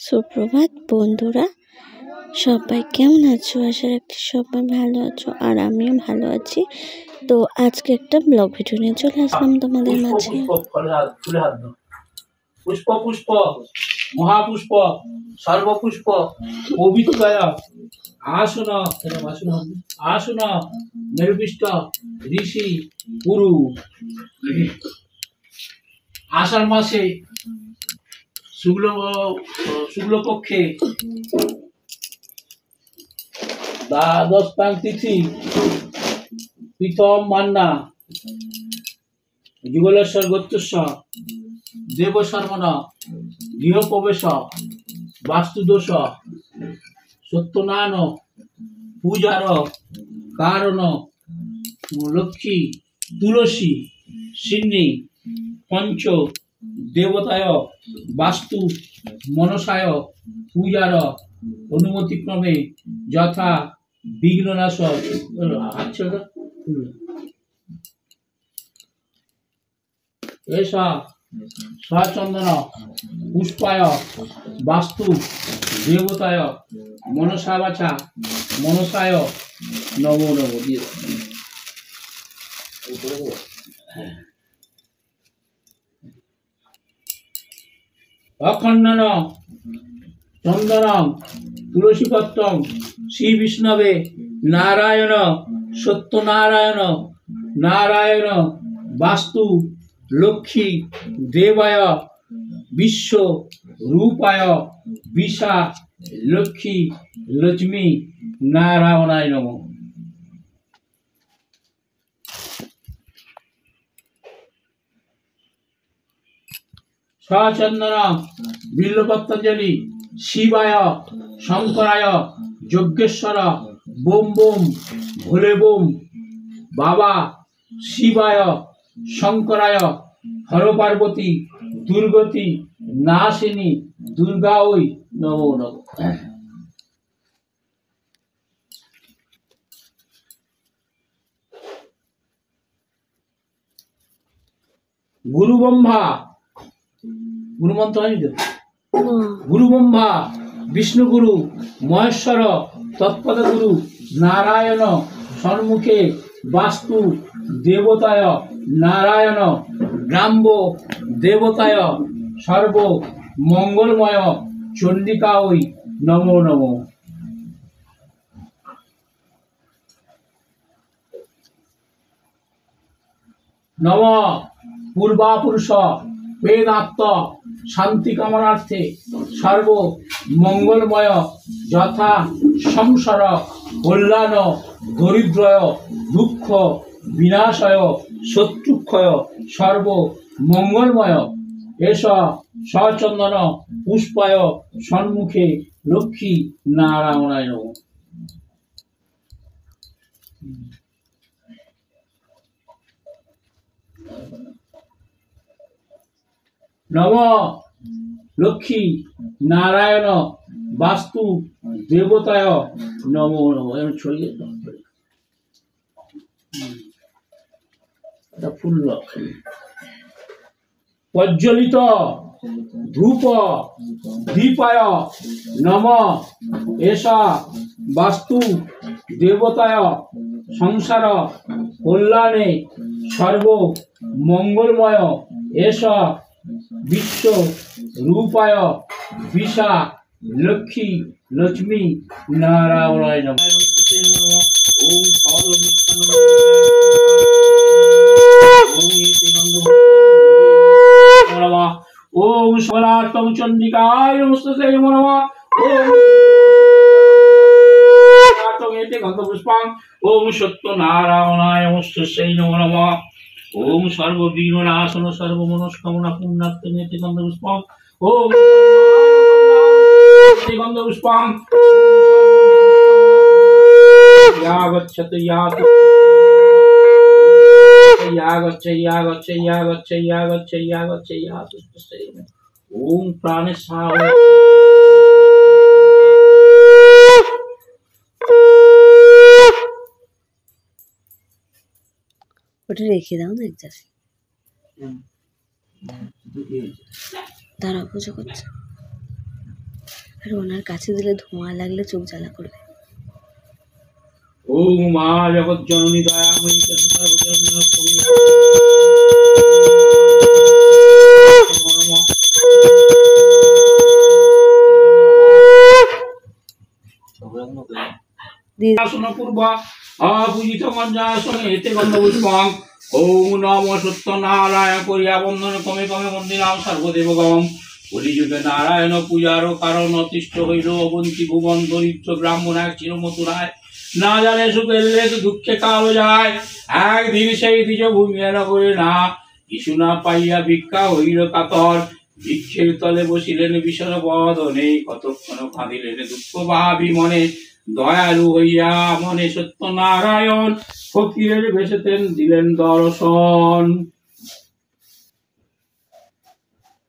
সুপ্রভাত বন্ধুরা, সবাই কেমন আছো? আশা রাখছি সবাই ভালো আছো, আর আমিও ভালো আছি। তো আজকে একটা ব্লগ ভিডিও নিয়ে চলে আসলাম তোমাদের মাঝে। পুষ্প পুষ্প মহাপুষ্প সর্বপুষ্প পবিত্রায় আসন আসন নির্বিষ্ট ঋষি গুরু। আষাঢ় মাসে শুক্লপক্ষে দ্বাদশ তিথি প্রীতম মান্না যুগলেশ্বর গোত্রেশ্বর দেব শর্মণ গৃহপ্রবেশ বাস্তুদোষ সত্যনারায়ণ পূজার কারণ লক্ষ্মী তুলসী সিন্নি পঞ্চ দেবতায় বাস্তু মনসায় পূজার অনুমতিক্রমে যথা বিঘ্ননাশ এসা সচন্দন পুষ্পায় বাস্তু দেবতায় মনসা বাচা মনসায় নমো নমো দিয়ে অখণ্ডন চন্দনম তুলসীপত্রম শ্রী বিষ্ণবে নারায়ণ সত্যনারায়ণ নারায়ণ বাস্তু লক্ষ্মী দেবায় বিশ্ব রূপায় বিশা লক্ষ্মী লক্ষ্মী নারায়ণায় নমঃ। সচন্দন বিল্লপত্রাঞ্জলি শিবায় শঙ্করায় যজ্ঞেশ্বর বোম বোম ভোলে বোম বাবা শিবায় শঙ্করায় হর পার্বতী দুর্গতি নাশিনী দুর্গা ওই নমো নমঃ। গুরু ব্রহ্মা গুরু মন্ত্র হয়নি তো? গুরু ব্রহ্মা বিষ্ণু গুরু মহেশ্বর তৎপদ গুরু নারায়ণ সম্মুখে বাস্তু দেবতায় নারায়ণ গ্রাম্য দেবতায় সর্ব মঙ্গলময় চণ্ডিকা ওই নমো নমঃ। নম পূর্বাপুরুষ বেদাত্ম শান্তি কামনার্থে সর্ব মঙ্গলময় যথা সংসার কল্যাণ দরিদ্রয় দুঃখ বিনাশয় শত্রুক্ষয় সর্ব মঙ্গলময় এস সচন্দন পুষ্পায় সম্মুখে লক্ষ্মী নারায়ণায় নমঃ। নম লক্ষ্মী নারায়ণ বাস্তু দেবতায় নমো নমঃ। ছড়িয়ে ফুল প্রজ্বলিত ধূপ দীপায় নম এসা বাস্তু দেবতায় সংসার কল্যাণে সর্ব মঙ্গলময় এসা বিশ্ব রূপায় বিশা লক্ষ্মী লক্ষ্মী নারায়ণায় নমঃ। ওম ওম সলার্তম চন্ডিকায় নমস্তে নমঃ। ওম পুষ্পাং ওম সত্যনারায়ণায় নমস্তে নমঃ। ওম সর্ববিঘ্ননাশন সর্বমনস্কামনা পুণ্যার্থে গন্ধ পুষ্পং ওম গন্ধ পুষ্পং ইয়া গচ্ছতে ইয়া গচ্ছে ইয়া গচ্ছে ইয়া গচ্ছে ইয়া গচ্ছে ইয়া গচ্ছে ইয়া তুষ্টে ওম প্রাণে সাহ। ওটা রেখে দাও না, এক জায়গায় দাঁড়া, পুজো করছে। আর ওনার কাছে দিলে ধোঁয়া লাগলে চোখ জ্বালা করবে। ওম মা জগৎ জননী দয়াময়ী ওম নম সত্যনারায়ণ করিয়া বন্দন কমে কমে মন্দিরাম সর্বদেবগম। কলিযুগে নারায়ণ পূজার কারণ অতিষ্ঠ হইল অবন্তী ভুবন দরিদ্র ব্রাহ্মণ এক চিরমথুরায়। না জানে সুখের লেখ দুঃখে কালো যায়, একদিন সেই দ্বিজ ভূমিয়া নগরে না কিছু না পাইয়া ভিক্ষা হইল কাতর। বৃক্ষের তলে বসিলেন বিষণ বদনে, কতক্ষণ কাঁদিলেন দুঃখ ভাবি মনে। দয়ালু হইয়া মনে সত্যনারায়ণ ফকিরের বেশেতেন দিলেন দর্শন।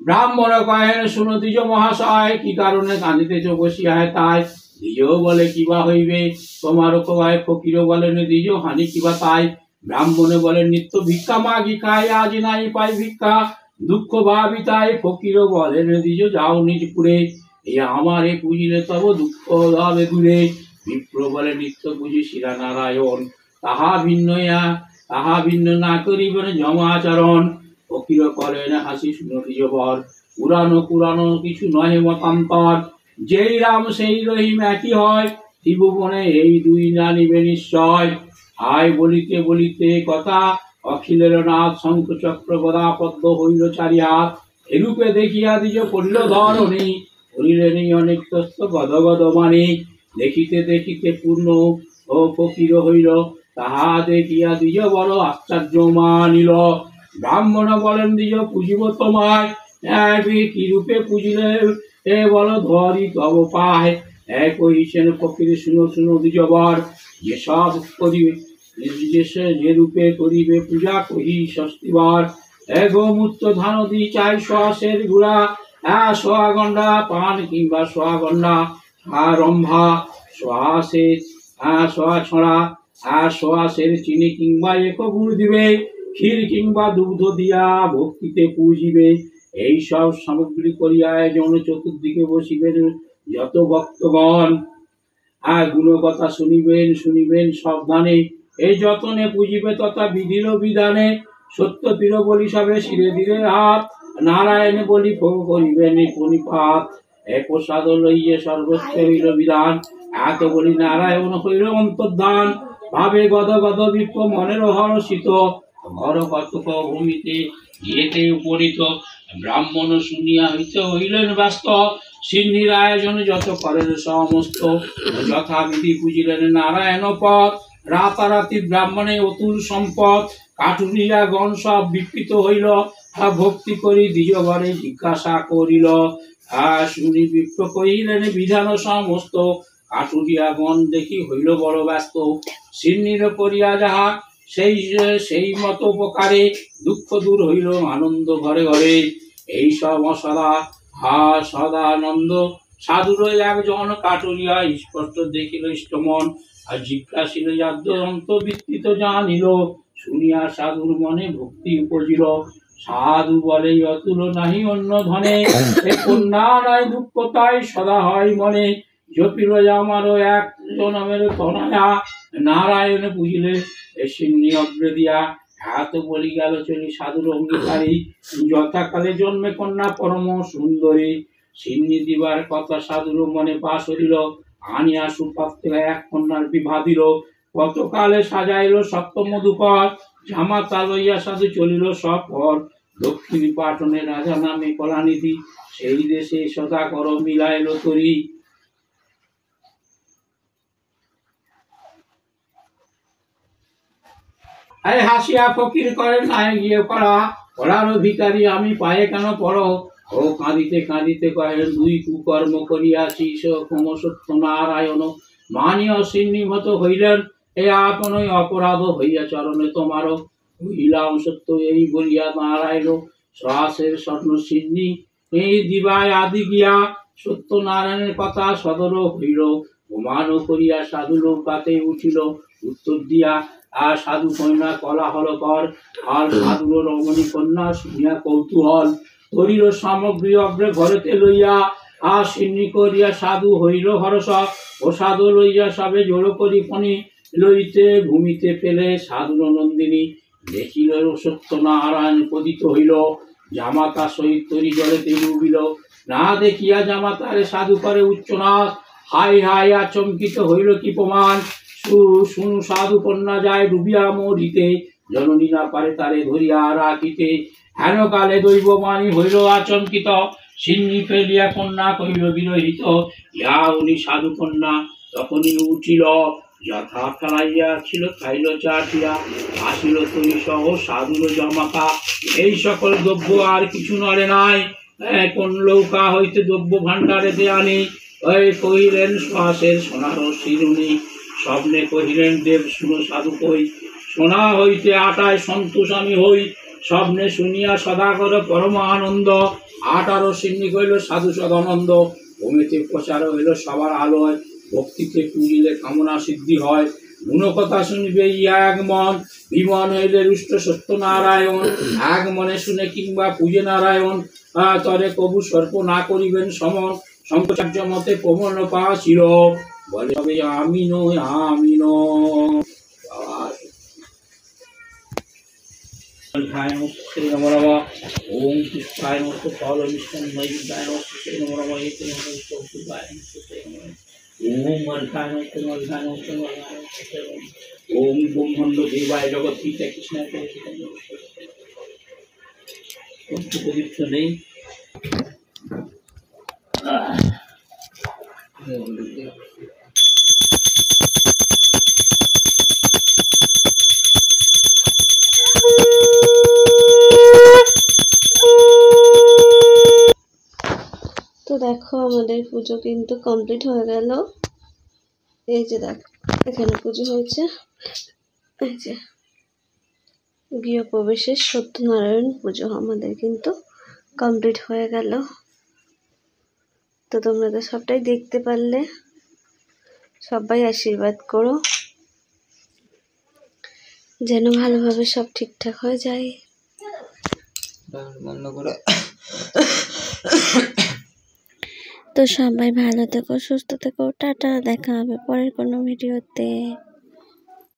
ব্রাহ্মণ কহেন শুনো দ্বিজ মহাশয়, কি কারণে কাঁদিতেছ বসিয়া তাই? দ্বিজ বলে কিবা হইবে তোমার কবায়, ফকির বলেন দ্বিজ হানি কিবা তাই? ব্রাহ্মণে বলেন নিত্য ভিক্ষা মাগি খাই, আজ নাই পাই ভিক্ষা দুঃখ ভাবি তাই। ফকির বলেন দ্বিজ যাও নিজ পুরে, এ আমারে পুজিলে তব দুঃখ হবে দূরে। বিপ্র বলে নিত্য পুজি শিরা নারায়ণ, তাহা ভিন্ন না করিবেন জমাচরণ। ফকির করেন হাসি শুনো দ্বিজ বর, পুরানো কিছু নহে মতান্তর। যেই রাম সেই রহিম একই হয়, ত্রিভুবনে এই দুই জানিবে নিশ্চয়। আয় বলিতে বলিতে কথা অখিলের নাথ, শঙ্খ চক্র গদা পদ্ম হইল চারি হাত। এরূপে দেখিয়া দ্বিজ করিল ধরণী, করিলেন অনেক তস্ত গদ গদ মানি। দেখিতে দেখিতে পূর্ণ ও ফকির হইল, তাহা দেখিয়া দ্বিজ বড় আশ্চর্য মানিল। ব্রাহ্মণ বলেন দ্বিজ পুজিব তোমায়, কি রূপে পুজিলে এ বল ধরি তব পায়। এক কহিছেন ফকির শুনো দ্বিজ বর, যেসব করিবে যে রূপে করিবে পূজা কহি ষষ্ঠীবার। গোমূত্র ধান দি চাই সোয়াশের গুড়া, সোয়া গন্ডা পান কিংবা সোয়া গন্ডা, রম্ভা সোয়াশের সোয়া ছড়া, সোয়াশের চিনি কিংবা এক গুড় দিবে, ক্ষীর কিংবা দুগ্ধ দিয়া ভক্তিতে পুজিবে। এই সব সামগ্রী করিয়া আয়োজন চতুর্দিকে বসিবেন যত ভক্তগণ। গুণকথা শুনিবেন সাবধানে, এই যতনে পুজিবে তথা বিধিল বিধানে। সত্য পীর বলি সবে শিরে দিলে হাত, নারায়ণ বলি করিবেন পরিপাত। প্রসাদ লইয়ে সর্বোচ্চ হইল বিধান, এত বলি নারায়ণ হইল অন্তর্ধান। ভাবে গদ গদ বিপ্র মনের হর্ষিত, ঘর কতক ভূমিতে যেতে উপনীত। ব্রাহ্মণ শুনিয়া হইলেন ব্যস্ত, সিন্নির আয়োজন যত করেন সমস্ত। যথাবিধি পুজিলেন নারায়ণ পদ, রাতারাতি ব্রাহ্মণে অতুল সম্পদ। কাঠুরিয়া গণ সব বিকৃত হইল, ভক্তি করি দ্বিজ ঘরে জিজ্ঞাসা করিল। শুনি বিপ্র কহিলেন বিধান সমস্ত, কাঠুরিয়া গণ দেখি হইল বড় ব্যস্ত। সিন্নির করিয়া যাহা সেই মতো উপকারে, দুঃখ দূর হইল আনন্দ ঘরে ঘরে। এই সব সদানন্দ সাধুর একজন কাটুরিয়া স্পষ্ট দেখিল ইষ্টমন, আর জিজ্ঞাসিল অন্তর্বৃত্তিত জানিল। শুনিয়া সাধুর মনে ভক্তি উপজিল, সাধু বলে অতুল নাহি অন্য ধনে, কন্যা নাই দুঃখ তাই সদা হয় মনে। জপিল আমারও এক জনমের তনয়া, নারায়ণ পুজিলে সিন্নি অগ্রে দিয়া। এত বলি গেল চলি সাধুর অঙ্গীকারী, যথাকালে জন্মে কন্যা পরম সুন্দরী। সিন্নি দিবার কথা সাধুর মনে পাশ হইল, আনিয়া সুপাত্রে এক কন্যার বিবাহ দিল। কতকালে সাজাইল সপ্ত মধুকর, জামাতা লইয়া সাধু চলিল সফর। দক্ষিণ পাটনে রাজা নামে কলানিধি, সেই দেশে সদাকর মিলাইল তরি। হাসিয়া ফকির করেন নাই গিয়ে করা, করার ভিখারি আমি পায়ে কেন পড়ো। ও কাঁদিতে কাঁদিতে কহেন দুই কুকর্ম করিয়াছি ক্ষম সত্য নারায়ণ। মানিয়া সিন্নিমত হইলেন, এ আপনই অপরাধ হইয়া চরণে তোমার। হইলাম সত্য এই বলিয়া নারায়ণ, শ্বাসের স্বর্ণ সিন্নি এই দিবায় আদি গিয়া। সত্য নারায়ণের কথা সদর হইল, অমান করিয়া সাধু নৌকাতে উঠিল। উত্তর দিয়া সাধু কন্যা কলাহল কর, আর সাধুর রমণী কন্যা শুনিয়া কৌতূহল। ধরিল সামগ্রী অগ্রে ঘরেতে লইয়া, আর সিন্নি করিয়া সাধু হইল হরস, ও সাধু লইয়া সবে জোড় করি ফণি, লইতে ভূমিতে ফেলে সাধু নন্দিনী, দেখিল সত্যনারায়ণ পতিত হইল, জামাতা সহিত তরি জলেতে ডুবিল, না দেখিয়া জামাতারে সাধু করে উচ্চনাথ, হাই হাই আচমকিত হইল কি প্রমাণ, শুনু সাধু কন্যা যায় ডুবিয়া মরিতে, জননী না পারে তারে ধরিয়া রাখিতে, হেন কালে দৈববাণী হইল আচমকিত, সিন্নি ফেলিয়া কন্যা কহিল বিরহিত, ইয়া উনি সাধু কন্যা তখনই উঠিল, যথা ফেলাইয়া ছিল খাইল চাটিয়া, আসিল তরি সহ সাধুর জমাতা, এই সকল দ্রব্য আর কিছু নড়ে নাই, কোন লৌকা হইতে দ্রব্য ভাণ্ডারে দেয়ানি, কহিলেন শ্বাসের সোনার শিরুনি, স্বপ্নে কহিলেন দেব শুনো সাধু কই, সোনা হইতে আটায় সন্তোষ আমি হই, স্বপ্নে শুনিয়া সদাগর পরম আনন্দ, আটারও সিন্নি কইল সাধু সদানন্দ, ভূমিতে প্রচার হইল সবার আলোয়, ভক্তিতে পুজিলে কামনা সিদ্ধি হয়, গুণকথা শুনিবে ইয়া এক মন, বিমন হইলে রুষ্ট সত্যনারায়ণ, এক মনে শুনে কিংবা পূজে নারায়ণ, তরে কবু সর্প না করিবেন সমন, শঙ্করাচার্য মতে প্রবল পাওয়া ছিল, বলে তবে আমি নই আমি নই। ওম কৃষ্ণায় নমঃ ফল বিষ্ণু নৈবেদ্যায় নমঃ শ্রী নমঃ রমায় তে নমঃ সৌভায় নমঃ ওম মর্ধায় নমঃ ওম ব্রহ্মাণ্ড দেবায় জগৎ পিতা কৃষ্ণায় পবিত্র নেই। তো দেখো আমাদের পুজো কিন্তু কমপ্লিট হয়ে গেল, এই যে দেখো এখানে পুজো হয়েছে, এই যে গৃহপ্রবেশের সত্যনারায়ণ পুজো আমাদের কিন্তু কমপ্লিট হয়ে গেল। তো তোমরা তো সবটাই দেখতে পারলে, সবাই আশীর্বাদ করো যেন ভালোভাবে সব ঠিকঠাক হয়ে যায়। বন্ধ করে তো সবাই ভালো থেকো, সুস্থ থেকো, টাটা, দেখা হবে পরের কোনো ভিডিওতে।